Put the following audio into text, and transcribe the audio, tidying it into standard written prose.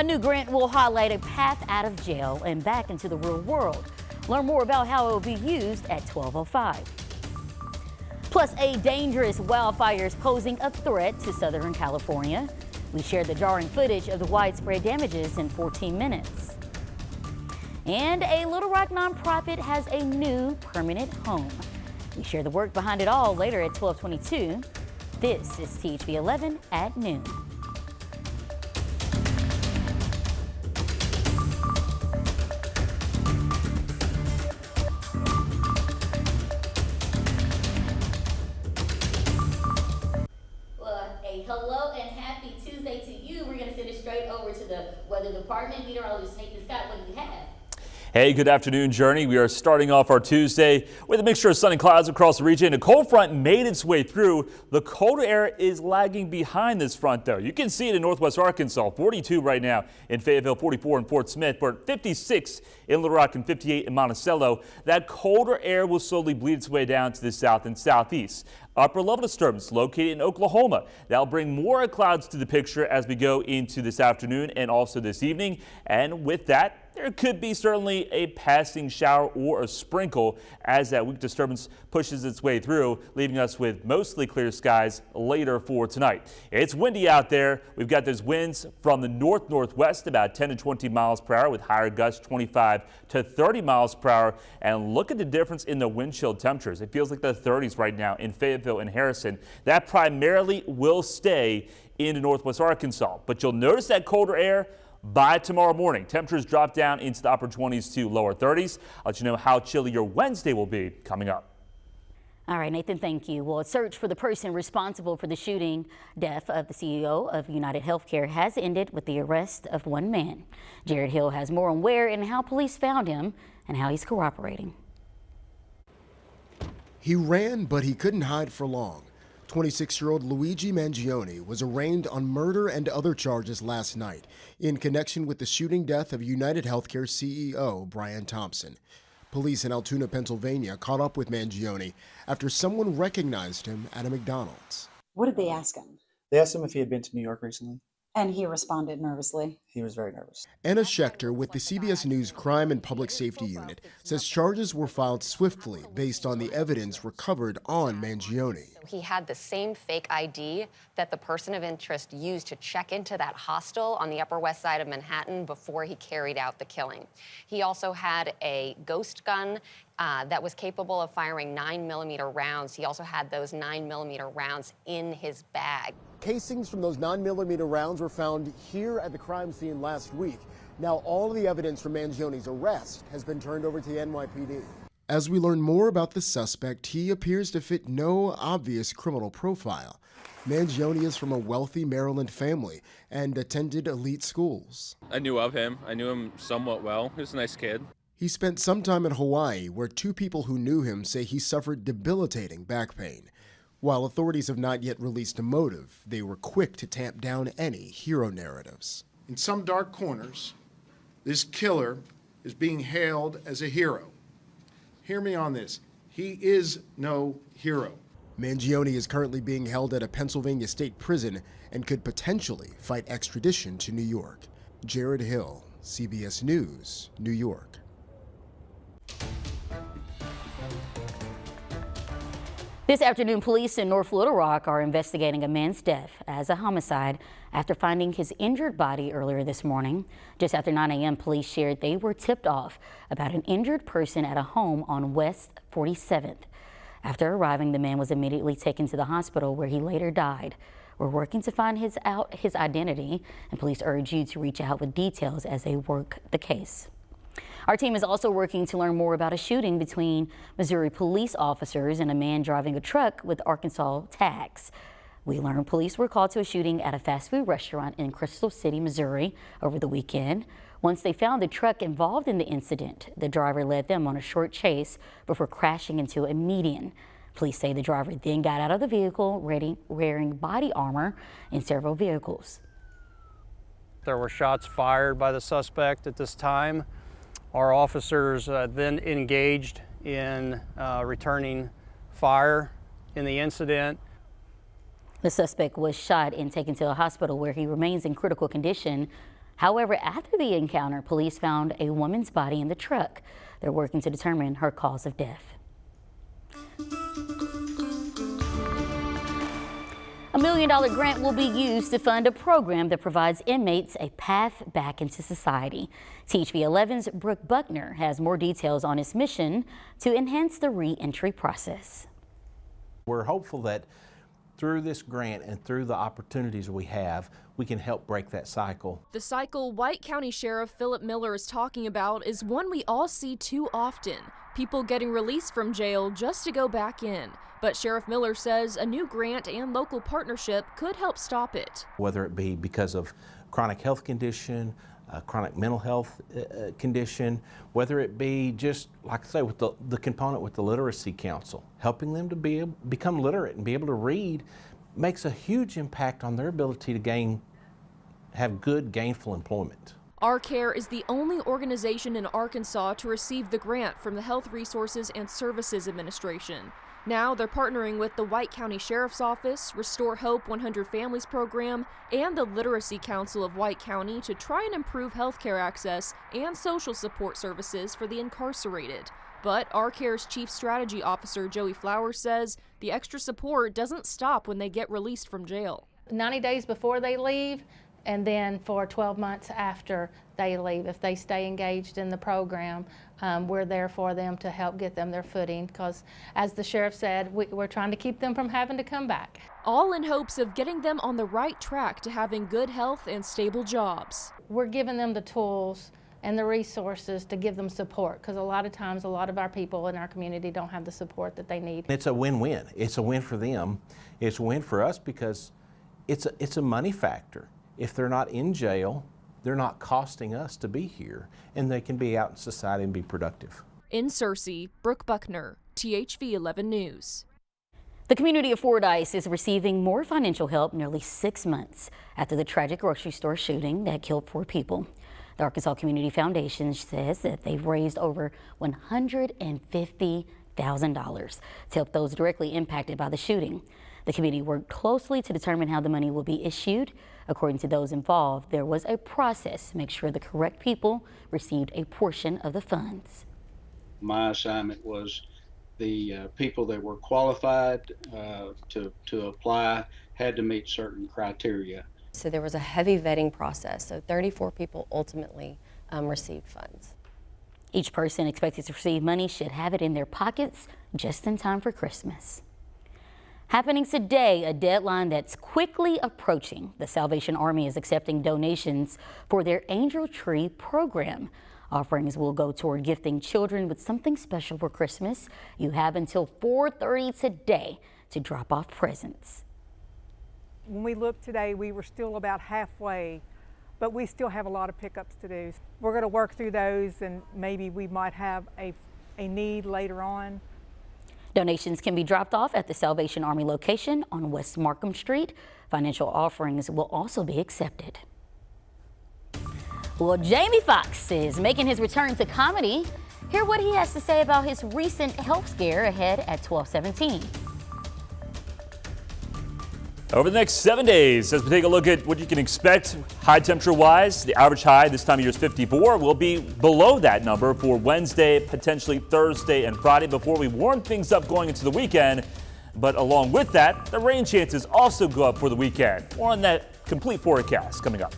A new grant will highlight a path out of jail and back into the real world. Learn more about how it will be used at 12:05. Plus, a dangerous wildfire is posing a threat to Southern California. We share the jarring footage of the widespread damages in 14 minutes. And a Little Rock nonprofit has a new permanent home. We share the work behind it all later at 12:22. This is THV 11 at noon. Hello and happy Tuesday to you. We're going to send it straight over to the weather department. Meteorologist Nathan Scott, what do you have? Hey, good afternoon, Jurnee. We are starting off our Tuesday with a mixture of sun and clouds across the region. A cold front made its way through. The colder air is lagging behind this front, though. You can see it in northwest Arkansas, 42 right now in Fayetteville, 44 in Fort Smith, but 56 in Little Rock and 58 in Monticello. That colder air will slowly bleed its way down to the south and southeast. Upper level disturbance located in Oklahoma. That'll bring more clouds to the picture as we go into this afternoon and also this evening. And with that, there could be certainly a passing shower or a sprinkle as that weak disturbance pushes its way through, leaving us with mostly clear skies later for tonight. It's windy out there. We've got those winds from the north-northwest about 10 to 20 miles per hour with higher gusts 25 to 30 miles per hour. And look at the difference in the wind chill temperatures. It feels like the 30s right now in Fayetteville and Harrison. That primarily will stay into northwest Arkansas, but you'll notice that colder air by tomorrow morning. Temperatures drop down into the upper 20s to lower 30s. I'll let you know how chilly your Wednesday will be coming up. All right, Nathan, thank you. Well, a search for the person responsible for the shooting death of the CEO of United Healthcare has ended with the arrest of one man. Jared Hill has more on where and how police found him and how he's cooperating. He ran, but he couldn't hide for long. 26-year-old Luigi Mangione was arraigned on murder and other charges last night in connection with the shooting death of United Healthcare CEO Brian Thompson. Police in Altoona, Pennsylvania caught up with Mangione after someone recognized him at a McDonald's. What did they ask him? They asked him if he had been to New York recently. And he responded nervously. He was very nervous. Anna Schechter with the CBS News Crime and Public Safety Unit says charges were filed swiftly based on the evidence recovered on Mangione. He had the same fake ID that the person of interest used to check into that hostel on the Upper West Side of Manhattan before he carried out the killing. He also had a ghost gun that was capable of firing 9mm rounds. He also had those 9mm rounds in his bag. Casings from those 9mm rounds were found here at the crime scene last week. Now all of the evidence from Mangione's arrest has been turned over to the NYPD. As we learn more about the suspect, he appears to fit no obvious criminal profile. Mangione is from a wealthy Maryland family and attended elite schools. I knew of him. I knew him somewhat well. He was a nice kid. He spent some time in Hawaii, where two people who knew him say he suffered debilitating back pain. While authorities have not yet released a motive, they were quick to tamp down any hero narratives. In some dark corners, this killer is being hailed as a hero. Hear me on this. He is no hero. Mangione is currently being held at a Pennsylvania state prison and could potentially fight extradition to New York. Jared Hill, CBS News, New York. This afternoon, police in North Little Rock are investigating a man's death as a homicide after finding his injured body earlier this morning. Just after 9 a.m., police shared they were tipped off about an injured person at a home on West 47th. After arriving, the man was immediately taken to the hospital where he later died. We're working to find his identity, and police urge you to reach out with details as they work the case. Our team is also working to learn more about a shooting between Missouri police officers and a man driving a truck with Arkansas tags. We learned police were called to a shooting at a fast food restaurant in Crystal City, Missouri over the weekend. Once they found the truck involved in the incident, the driver led them on a short chase before crashing into a median. Police say the driver then got out of the vehicle wearing body armor in several vehicles. There were shots fired by the suspect at this time. Our officers then engaged in returning fire in the incident. The suspect was shot and taken to a hospital where he remains in critical condition. However, after the encounter, police found a woman's body in the truck. They're working to determine her cause of death. A $1 million grant will be used to fund a program that provides inmates a path back into society. THV11's Brooke Buckner has more details on its mission to enhance the re-entry process. We're hopeful that through this grant and through the opportunities we have, we can help break that cycle. The cycle White County Sheriff Philip Miller is talking about is one we all see too often. People getting released from jail just to go back in. But Sheriff Miller says a new grant and local partnership could help stop it. Whether it be because of chronic health condition, chronic mental health condition, whether it be just, like I say, with the component with the Literacy Council, helping them to become literate and be able to read makes a huge impact on their ability to have good gainful employment. Our Care is the only organization in Arkansas to receive the grant from the Health Resources and Services Administration. Now they're partnering with the White County Sheriff's Office, Restore Hope 100 Families Program, and the Literacy Council of White County to try and improve healthcare access and social support services for the incarcerated. But Our Care's Chief Strategy Officer Joey Flowers says the extra support doesn't stop when they get released from jail. 90 days before they leave, and then for 12 months after they leave. If they stay engaged in the program, we're there for them to help get them their footing, because as the sheriff said, we're trying to keep them from having to come back. All in hopes of getting them on the right track to having good health and stable jobs. We're giving them the tools and the resources to give them support, because a lot of times a lot of our people in our community don't have the support that they need. It's a win-win. It's a win for them. It's a win for us because it's a money factor. If they're not in jail, they're not costing us to be here, and they can be out in society and be productive. In Searcy, Brooke Buckner, THV 11 News. The community of Fordyce is receiving more financial help nearly 6 months after the tragic grocery store shooting that killed 4 people. The Arkansas Community Foundation says that they've raised over $150,000 to help those directly impacted by the shooting. The committee worked closely to determine how the money will be issued. According to those involved, there was a process to make sure the correct people received a portion of the funds. My assignment was the people that were qualified to apply had to meet certain criteria. So there was a heavy vetting process, so 34 people ultimately received funds. Each person expected to receive money should have it in their pockets just in time for Christmas. Happening today, a deadline that's quickly approaching. The Salvation Army is accepting donations for their Angel Tree program. Offerings will go toward gifting children with something special for Christmas. You have until 4:30 today to drop off presents. When we looked today, we were still about halfway, but we still have a lot of pickups to do. We're going to work through those, and maybe we might have a need later on. Donations can be dropped off at the Salvation Army location on West Markham Street. Financial offerings will also be accepted. Well, Jamie Foxx is making his return to comedy. Hear what he has to say about his recent health scare ahead at 12:17. Over the next 7 days, as we take a look at what you can expect high temperature wise, the average high this time of year is 54. We'll be below that number for Wednesday, potentially Thursday and Friday before we warm things up going into the weekend. But along with that, the rain chances also go up for the weekend. More on that complete forecast coming up.